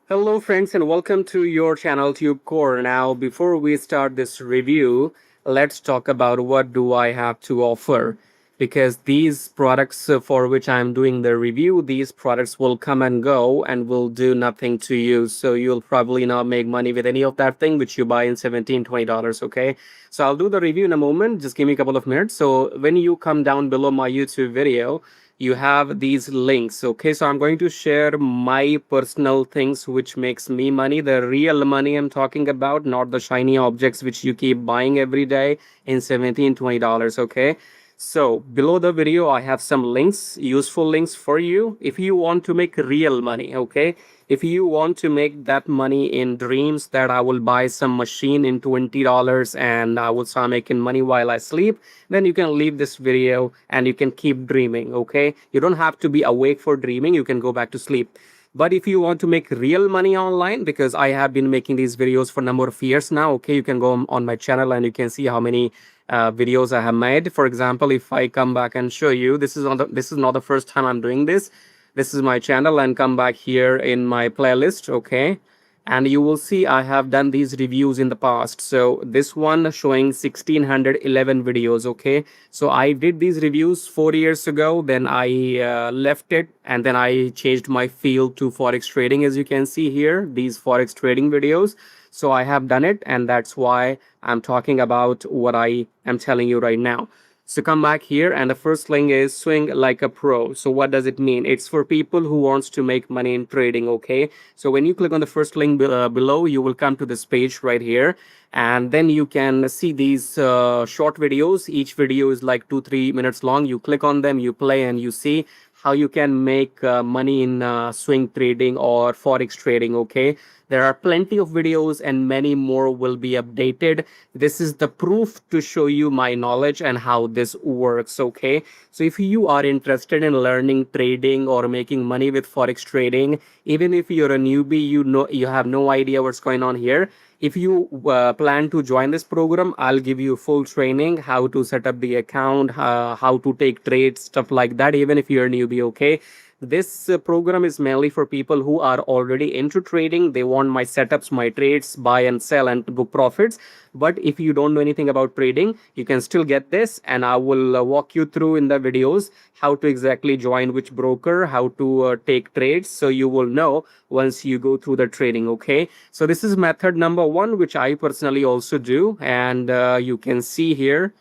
Hello friends and welcome to your channel TubeCore. Now before we start this review, let's talk about what do I have to offer, because these products for which I'm doing the review, these products will come and go and will do nothing to you. So you'll probably not make money with any of that thing which you buy in $17-20, okay? So I'll do the review in a moment. Just give me a couple of minutes. So when you come down below my YouTube video, you have these links. Okay, so I'm going to share my personal things which makes me money, the real money I'm talking about, not the shiny objects which you keep buying every day in $17-20. Okay, so below the video I have some links, useful links for you if you want to make real money. Okay, if you want to make that money in dreams, that I will buy some machine in $20 and I will start making money while I sleep, then you can leave this video and you can keep dreaming. Okay, you don't have to be awake for dreaming, you can go back to sleep. But if you want to make real money online, because I have been making these videos for a number of years now, okay, you can go on my channel and you can see how many videos I have made. For example, if I come back and show you, this is not the first time I'm doing this. This is my channel, and come back here in my playlist, okay, and you will see I have done these reviews in the past. So this one showing 1611 videos. Okay, so I did these reviews 4 years ago, then I left it and then I changed my field to forex trading. As you can see here, these forex trading videos, so I have done it, and that's why I'm talking about what I am telling you right now. So come back here, and the first link is swing like a pro. So what does it mean? It's for people who wants to make money in trading. Okay, so when you click on the first link below, you will come to this page right here, and then you can see these short videos. Each video is like 2-3 minutes long. You click on them, you play, and you see how you can make money in swing trading or forex trading. Okay, there are plenty of videos and many more will be updated. This is the proof to show you my knowledge and how this works. Okay, so if you are interested in learning trading or making money with forex trading, even if you're a newbie, you have no idea what's going on here, if you plan to join this program, I'll give you full training, how to set up the account, how to take trades, stuff like that, even if you're a newbie. Okay, this program is mainly for people who are already into trading. They want my setups, my trades, buy and sell and book profits. But if you don't know anything about trading, you can still get this, and I will walk you through in the videos how to exactly join which broker, how to take trades, so you will know once you go through the trading. Okay, so this is method number one, which I personally also do, and you can see here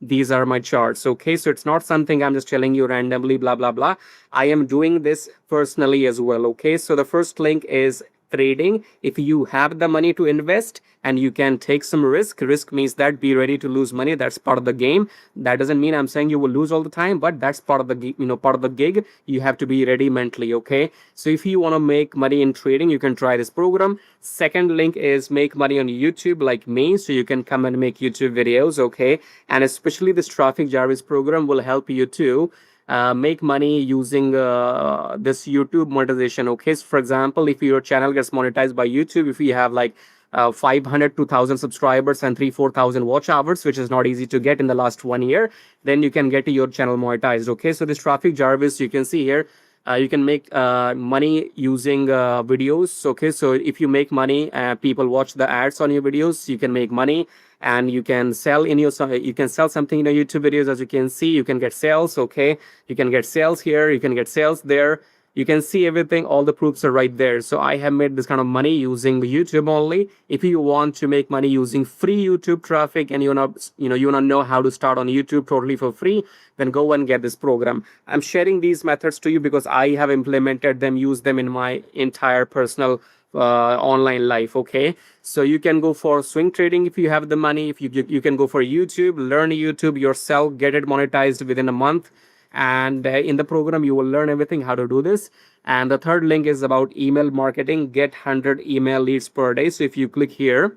these are my charts. Okay, so it's not something I'm just telling you randomly, blah blah blah. I am doing this personally as well. Okay, so the first link is trading. If you have the money to invest and you can take some risk means that be ready to lose money. That's part of the game. That doesn't mean I'm saying you will lose all the time, but that's part of the part of the gig. You have to be ready mentally. Okay, so if you want to make money in trading, you can try this program. Second link is make money on YouTube like me, so you can come and make YouTube videos. Okay, and especially this traffic Jarvis program will help you to make money using this YouTube monetization. Okay, so for example, if your channel gets monetized by YouTube, if you have like 500 to 1000 subscribers and 3-4 thousand watch hours, which is not easy to get in the last 1 year, then you can get your channel monetized. Okay, so this traffic Jarvis, you can see here, you can make money using videos. Okay, so if you make money, people watch the ads on your videos, you can make money, and you can sell in your, you can sell something in your YouTube videos. As you can see, you can get sales. Okay, you can get sales here, you can get sales there. You can see everything, all the proofs are right there. So I have made this kind of money using YouTube only. If you want to make money using free YouTube traffic and you wanna know how to start on YouTube totally for free, then go and get this program. I'm sharing these methods to you because I have implemented them, used them in my entire personal online life. Okay, so you can go for swing trading if you have the money. If you can go for YouTube, learn YouTube yourself, get it monetized within a month, and in the program you will learn everything how to do this. And the third link is about email marketing, get 100 email leads per day. So if you click here,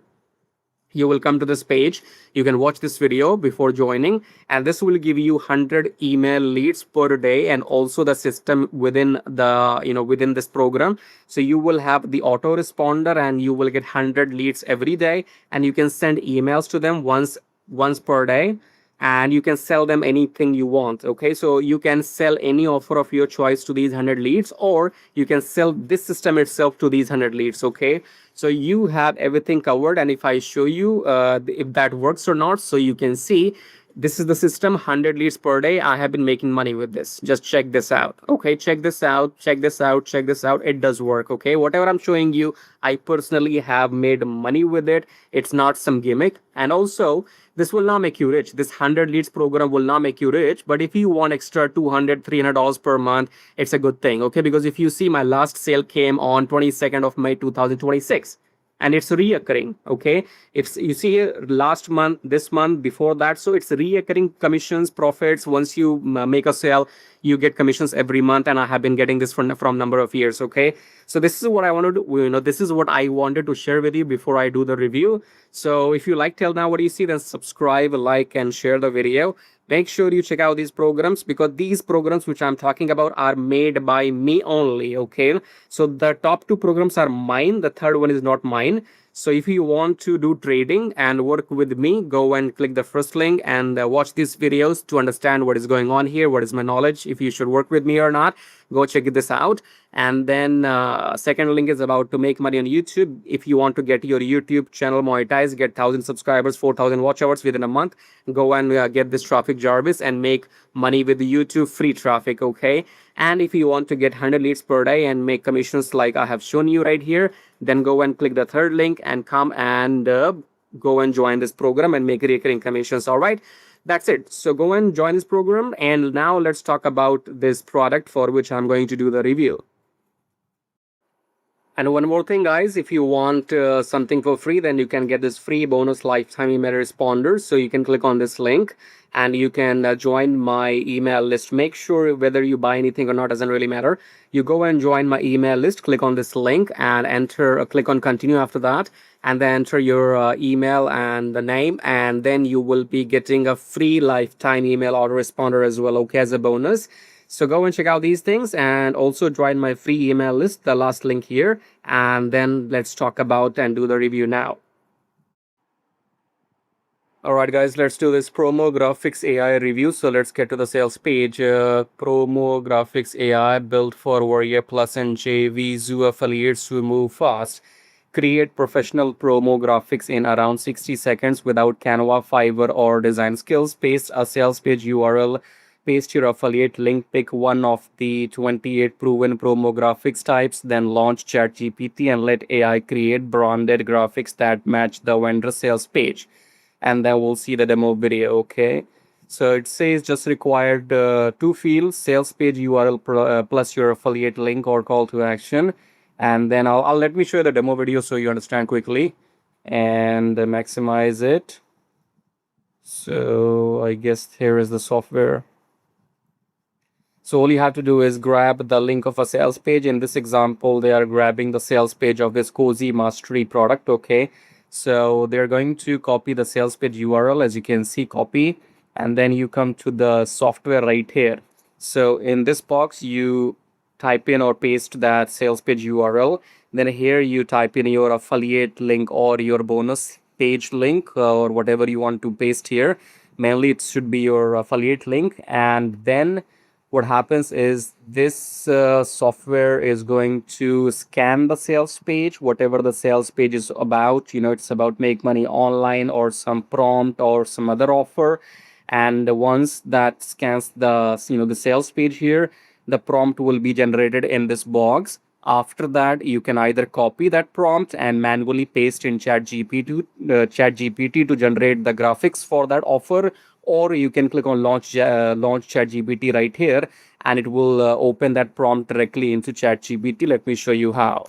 you will come to this page. You can watch this video before joining, and this will give you 100 email leads per day, and also the system within the within this program. So you will have the autoresponder and you will get 100 leads every day, and you can send emails to them once per day. and you can sell them anything you want. Okay, so you can sell any offer of your choice to these 100 leads, or you can sell this system itself to these 100 leads. Okay, so you have everything covered, and if I show you if that works or not, so you can see this is the system. 100 leads per day, I have been making money with this. Just check this out. Okay, check this out, check this out, check this out. It does work. Okay, whatever I'm showing you, I personally have made money with it. It's not some gimmick. And also, this will not make you rich. This 100 leads program will not make you rich, but if you want extra 200 $300 per month, it's a good thing. Okay, because if you see, my last sale came on 22nd of May 2026, and it's reoccurring. Okay, it's, you see here, last month, this month, before that, so it's reoccurring commissions, profits. Once you make a sale, you get commissions every month, and I have been getting this from number of years. Okay, so this is what I wanted to, this is what I wanted to share with you before I do the review. So if you like till now what you see, then subscribe, like, and share the video. Make sure you check out these programs, because these programs which I'm talking about are made by me only. Okay, so the top two programs are mine, the third one is not mine. So if you want to do trading and work with me, go and click the first link and watch these videos to understand what is going on here, what is my knowledge, if you should work with me or not. Go check this out. And then second link is about to make money on YouTube. If you want to get your YouTube channel monetized, get 1,000 subscribers, 4,000 watch hours within a month, go and get this traffic Jarvis and make money with the YouTube free traffic. Okay, and if you want to get 100 leads per day and make commissions like I have shown you right here, then go and click the third link and come and go and join this program and make recurring commissions. All right, that's it. So go and join this program. And now let's talk about this product for which I'm going to do the review. And one more thing, guys, if you want something for free, then you can get this free bonus lifetime email responders. So you can click on this link and you can join my email list. Make sure whether you buy anything or not doesn't really matter. You go and join my email list, click on this link and enter, click on continue after that, and then enter your email and the name, and then you will be getting a free lifetime email autoresponder as well, okay, as a bonus. So go and check out these things and also join my free email list, the last link here. And then let's talk about and do the review now. All right, guys, let's do this promo graphics AI review. So let's get to the sales page. Promo graphics AI built for Warrior Plus and JV Zoo affiliates who move fast. Create professional promo graphics in around 60 seconds without Canva, Fiverr, or design skills. Paste a sales page URL. Paste your affiliate link, pick one of the 28 proven promo graphics types, then launch ChatGPT and let AI create branded graphics that match the vendor sales page. And then we'll see the demo video. Okay, so it says just required two fields: sales page URL plus your affiliate link or call to action. And then I'll let me show you the demo video so you understand quickly, and maximize it. So I guess here is the software. So all you have to do is grab the link of a sales page. In this example, they are grabbing the sales page of this Cozy Mastery product. Okay, so they're going to copy the sales page URL, as you can see, copy, and then you come to the software right here. So in this box, you type in or paste that sales page URL. Then here you type in your affiliate link or your bonus page link or whatever you want to paste here. Mainly it should be your affiliate link. And then what happens is this software is going to scan the sales page, whatever the sales page is about. It's about make money online or some prompt or some other offer. And once that scans the the sales page here, the prompt will be generated in this box. After that, you can either copy that prompt and manually paste in ChatGPT to generate the graphics for that offer, or you can click on launch ChatGPT right here, and it will open that prompt directly into ChatGPT. Let me show you how.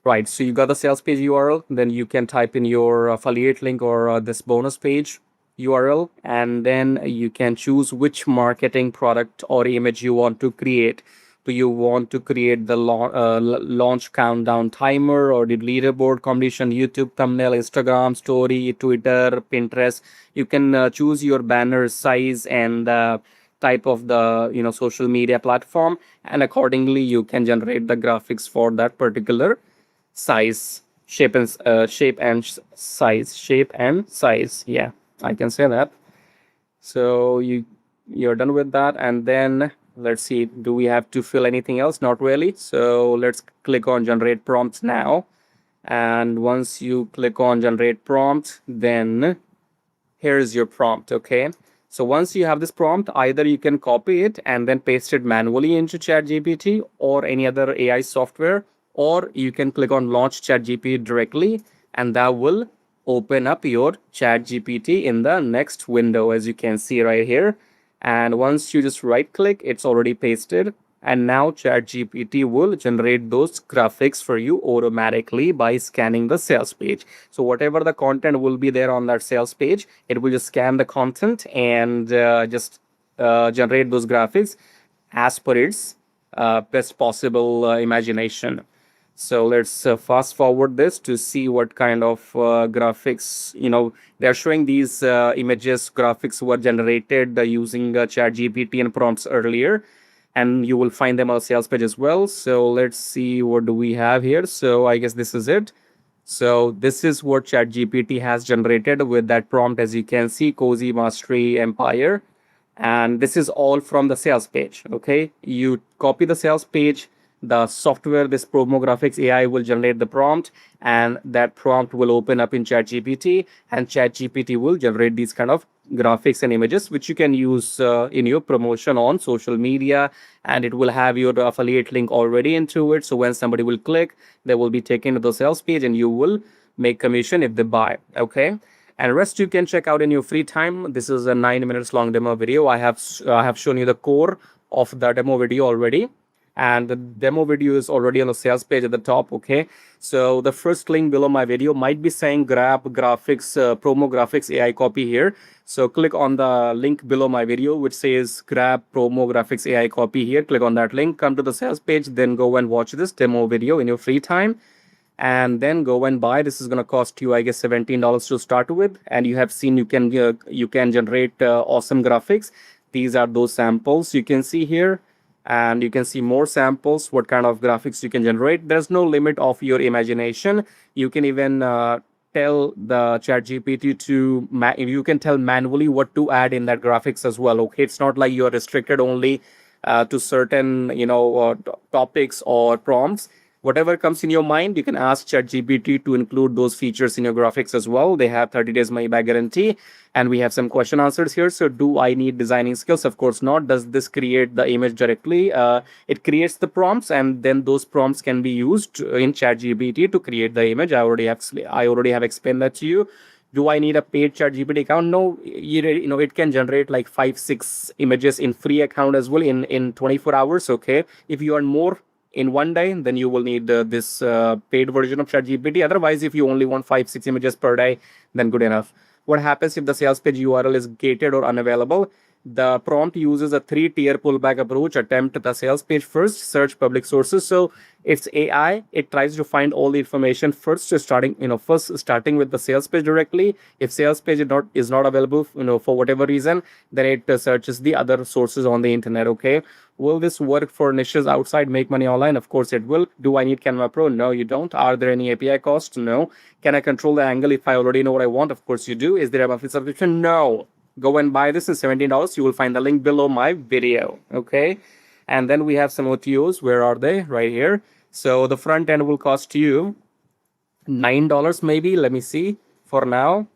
Right, so you got the sales page URL, then you can type in your affiliate link or this bonus page URL, and then you can choose which marketing product or image you want to create. Do you want to create the launch countdown timer, or the leaderboard competition, YouTube thumbnail, Instagram story, Twitter, Pinterest? You can choose your banner size and type of the social media platform, and accordingly you can generate the graphics for that particular size, shape and size. Yeah. I can say that. So you're done with that, and then let's see, do we have to fill anything else? Not really. So let's click on generate prompts now. And once you click on generate prompt, then here's your prompt. Okay, so once you have this prompt, either you can copy it and then paste it manually into ChatGPT or any other AI software, or you can click on launch ChatGPT directly, and that will open up your ChatGPT in the next window, as you can see right here. And once you just right click, it's already pasted. And now ChatGPT will generate those graphics for you automatically by scanning the sales page. So whatever the content will be there on that sales page, it will just scan the content and just generate those graphics as per its best possible imagination. So let's fast forward this to see what kind of graphics, they're showing these images, graphics were generated using ChatGPT and prompts earlier, and you will find them on sales page as well. So let's see, what do we have here? So I guess this is it. So this is what ChatGPT has generated with that prompt, as you can see, Cozy Mastery Empire. And this is all from the sales page. Okay, you copy the sales page, the software, this promo graphics AI will generate the prompt, and that prompt will open up in ChatGPT, and ChatGPT will generate these kind of graphics and images which you can use in your promotion on social media, and it will have your affiliate link already into it. So when somebody will click, they will be taken to the sales page and you will make commission if they buy. Okay, and rest you can check out in your free time. This is a 9 minutes long demo video. I have shown you the core of the demo video already, and the demo video is already on the sales page at the top. Okay, so the first link below my video might be saying grab graphics, promo graphics AI copy here. So click on the link below my video which says grab promo graphics AI copy here. Click on that link, come to the sales page, then go and watch this demo video in your free time, and then go and buy. This is going to cost you, I guess, $17 to start with, and you have seen you can generate awesome graphics. These are those samples you can see here, and you can see more samples, what kind of graphics you can generate. There's no limit of your imagination. You can even tell the chat gpt to you can tell manually what to add in that graphics as well. Okay, it's not like you're restricted only to certain topics or prompts. Whatever comes in your mind, you can ask ChatGPT to include those features in your graphics as well. They have 30 days money back guarantee, and we have some question answers here. So, do I need designing skills? Of course not. Does this create the image directly? It creates the prompts, and then those prompts can be used in ChatGPT to create the image. I already have explained that to you. Do I need a paid ChatGPT account? No, it can generate like 5-6 images in free account as well in 24 hours. Okay, if you earn more in one day, then you will need this paid version of ChatGPT. Otherwise, if you only want 5-6 images per day, then good enough. What happens if the sales page URL is gated or unavailable? The prompt uses a 3-tier pullback approach. Attempt the sales page first, search public sources. So it's AI. It tries to find all the information first, starting with the sales page directly. If sales page is not available, for whatever reason, then it searches the other sources on the internet. Okay. Will this work for niches outside make money online? Of course it will. Do I need Canva Pro? No, you don't. Are there any API costs? No. Can I control the angle if I already know what I want? Of course you do. Is there a monthly subscription? No. Go and buy this in $17. You will find the link below my video. Okay. And then we have some OTOs. Where are they? Right here. So the front end will cost you $9 maybe. Let me see. For now,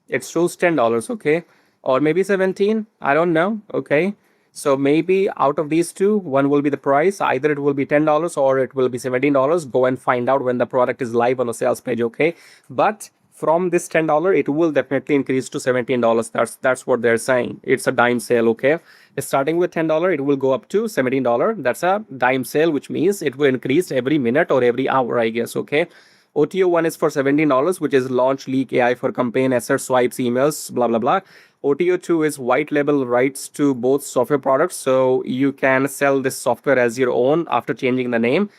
it shows $10. Okay. Or maybe 17. I don't know. Okay. So maybe out of these two, one will be the price. Either it will be $10 or it will be $17. Go and find out when the product is live on the sales page. Okay. But from this $10, it will definitely increase to $17. That's what they're saying. It's a dime sale. Okay. Starting with $10, it will go up to $17. That's a dime sale, which means it will increase every minute or every hour, I guess. Okay. OTO 1 is for $17, which is launch leak AI for campaign, assert swipes, emails, blah, blah, blah. OTO 2 is white label rights to both software products. So you can sell this software as your own after changing the name,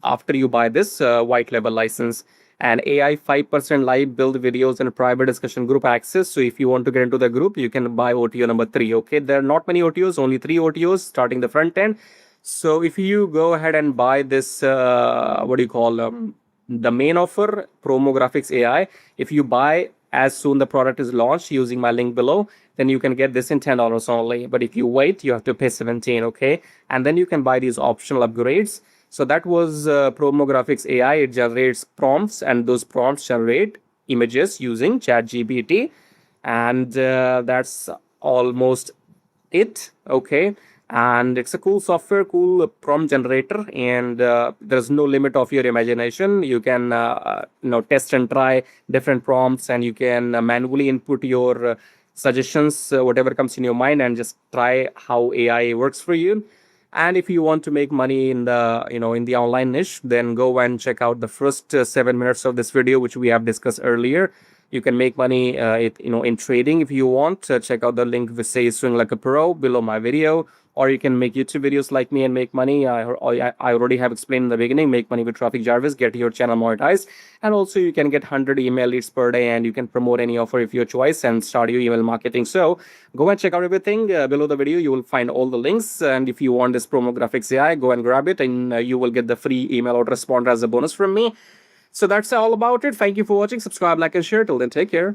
after you buy this white label license. And AI 5% live build videos and private discussion group access. So if you want to get into the group, you can buy OTO number 3. Okay, there are not many OTOs, only 3 OTOs starting the front end. So if you go ahead and buy this, the main offer, promo graphics AI, if you buy as soon the product is launched using my link below, then you can get this in $10 only. But if you wait, you have to pay 17, okay? And then you can buy these optional upgrades. So that was Promo Graphics AI. It generates prompts, and those prompts generate images using ChatGPT. And that's almost it, okay? And it's a cool software, cool prompt generator, and there's no limit of your imagination. You can test and try different prompts, and you can manually input your suggestions, whatever comes in your mind, and just try how AI works for you. And if you want to make money in the in the online niche, then go and check out the first 7 minutes of this video, which we have discussed earlier. You can make money in trading if you want. Check out the link which says swing like a pro below my video, or you can make YouTube videos like me and make money. I already have explained in the beginning. Make money with Traffic Jarvis, get your channel monetized, and also you can get 100 email leads per day, and you can promote any offer of your choice and start your email marketing. So go and check out everything below the video. You will find all the links, and if you want this Promo Graphics AI, go and grab it, and you will get the free email autoresponder as a bonus from me. So that's all about it. Thank you for watching. Subscribe, like, and share. Till then, take care.